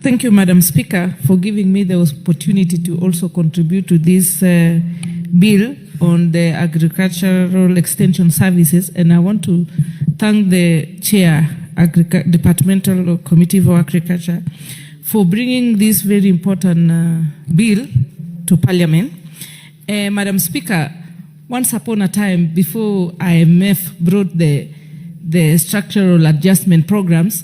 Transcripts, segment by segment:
Thank you, Madam Speaker, for giving me the opportunity to also contribute to this bill on the agricultural extension services. And I want to thank the Chair, Departmental Committee for Agriculture, for bringing this very important bill to Parliament. Madam Speaker, once upon a time, before IMF brought the structural adjustment programs,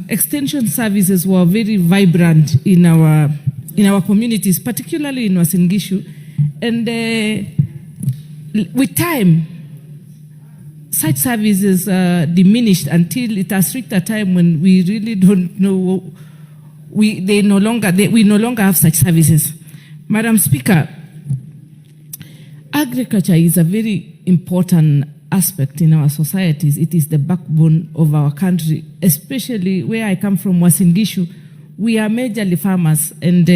extension services were very vibrant in our communities, particularly in Uasin Gishu. And with time, such services diminished until it has reached a time when we really don't know. We no longer have such services. Madam Speaker, agriculture is a very important aspect in our societies. It is the backbone of our country, especially where I come from, Uasin Gishu. We are majorly farmers, and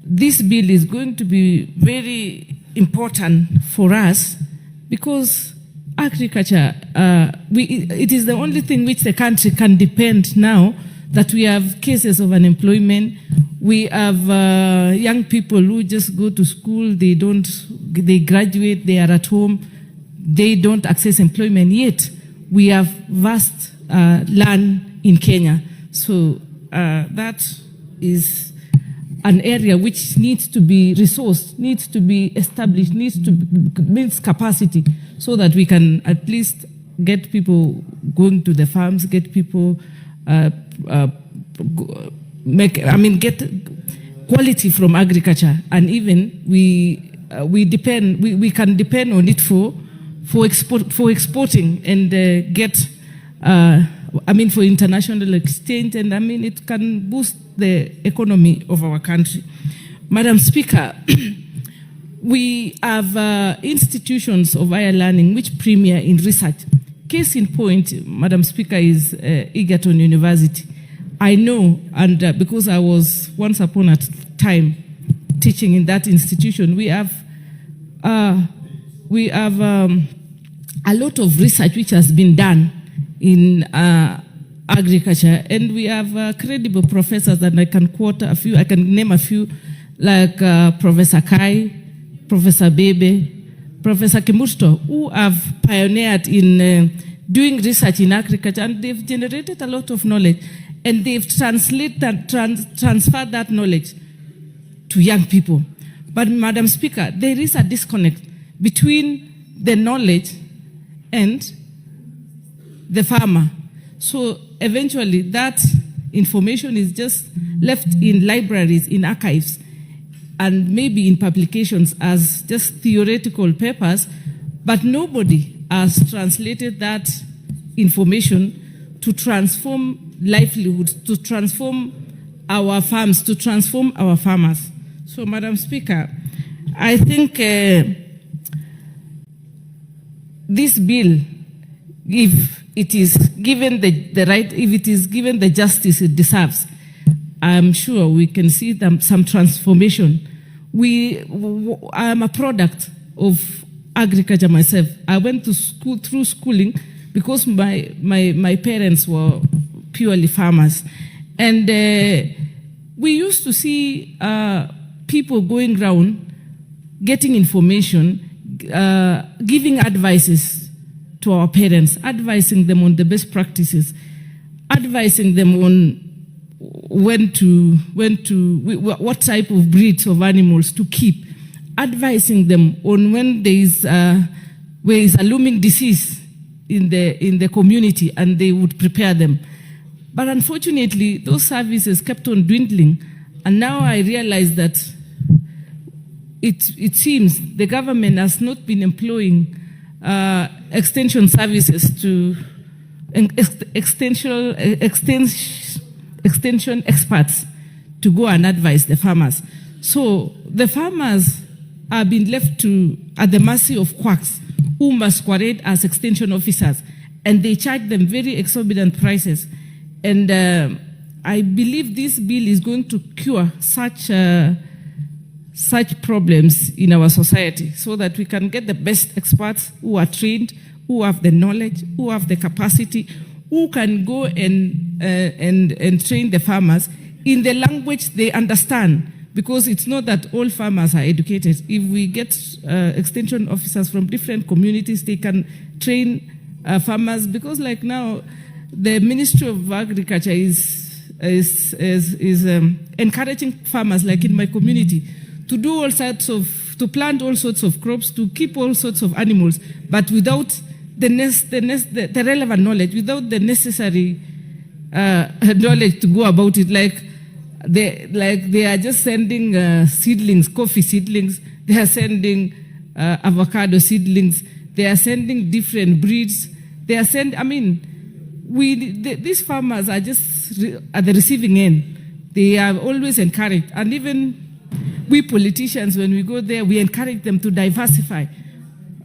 this bill is going to be very important for us because agriculture, it is the only thing which the country can depend now that we have cases of unemployment. We have young people who just go to school, they graduate, they are at home, they don't access employment, yet we have vast land in Kenya. So that is an area which needs to be resourced, needs to be established, needs capacity so that we can at least get people going to the farms, get people get quality from agriculture, and even we can depend on it for exporting and get for international exchange, and it can boost the economy of our country. Madam Speaker, we have institutions of higher learning which premier in research. Case in point, Madam Speaker, is Egerton University. I know, and because I was once upon a time teaching in that institution, we have a lot of research which has been done in agriculture, and we have credible professors, and I can name a few, like Professor Kai, Professor Bebe, Professor Kimusto, who have pioneered in doing research in agriculture, and they've generated a lot of knowledge, and they've transferred that knowledge to young people. But Madam Speaker, there is a disconnect between the knowledge and the farmer. So eventually that information is just left in libraries, in archives, and maybe in publications as just theoretical papers, but nobody has translated that information to transform livelihoods, to transform our farms, to transform our farmers. So, Madam Speaker, I think this bill, if it is given the right, if it is given the justice it deserves, I'm sure we can see some transformation. I am a product of agriculture myself. I went to school through schooling because my parents were purely farmers. And we used to see people going around, getting information, giving advices to our parents, advising them on the best practices, advising them on what type of breeds of animals to keep, advising them on when there is a looming disease in the community, and they would prepare them. But unfortunately, those services kept on dwindling, and now I realize that it seems the government has not been employing extension services to extension experts to go and advise the farmers. So the farmers are being left at the mercy of quacks who masquerade as extension officers, and they charge them very exorbitant prices. And I believe this bill is going to cure such problems in our society so that we can get the best experts who are trained, who have the knowledge, who have the capacity, who can go and train the farmers in the language they understand, because it's not that all farmers are educated. If we get extension officers from different communities, they can train farmers, because like now, the Ministry of Agriculture is encouraging farmers, like in my community, to do all sorts of, to plant all sorts of crops, to keep all sorts of animals, but without the relevant knowledge, without the necessary knowledge to go about it. Like they are just sending seedlings, coffee seedlings. They are sending avocado seedlings. They are sending different breeds. They are sending. I mean, these farmers are just at the receiving end. They are always encouraged, and even we politicians, when we go there, we encourage them to diversify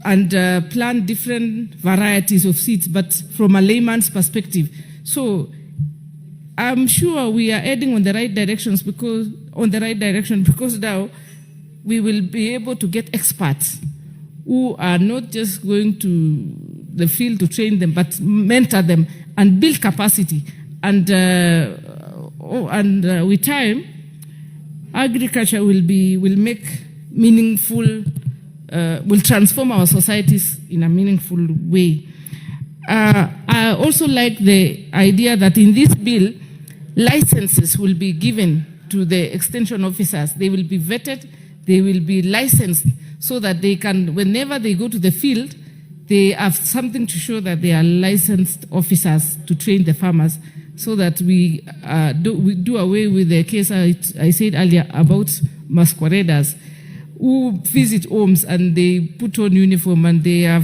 and plant different varieties of seeds, but from a layman's perspective. So I'm sure we are heading on the right directions, because now we will be able to get experts who are not just going to the field to train them, but mentor them and build capacity. And with time, agriculture will make meaningful, will transform our societies in a meaningful way. I also like the idea that in this bill, licenses will be given to the extension officers. They will be vetted, they will be licensed, so that they can, whenever they go to the field, they have something to show that they are licensed officers to train the farmers, so that we do away with the case I said earlier about masqueraders who visit homes and they put on uniform and they are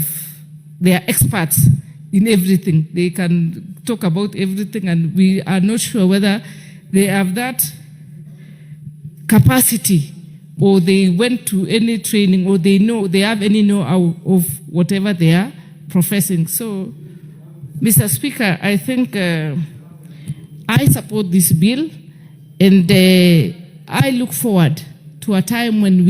experts in everything. They can talk about everything, and we are not sure whether they have that capacity, or they went to any training, or they have any know-how of whatever they are professing. So, Mr. Speaker, I think I support this bill, and I look forward to a time when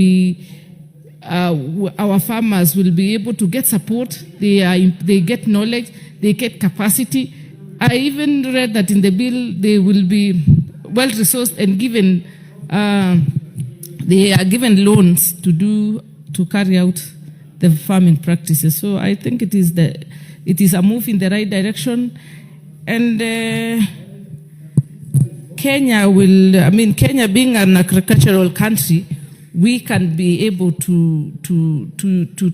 our farmers will be able to get support, they get knowledge, they get capacity. I even read that in the bill they will be well-resourced and given, they are given loans to carry out the farming practices. So I think it is a move in the right direction, and Kenya being an agricultural country, we can be able to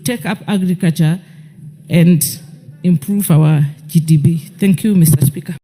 take up agriculture and improve our GDP. Thank you, Mr. Speaker.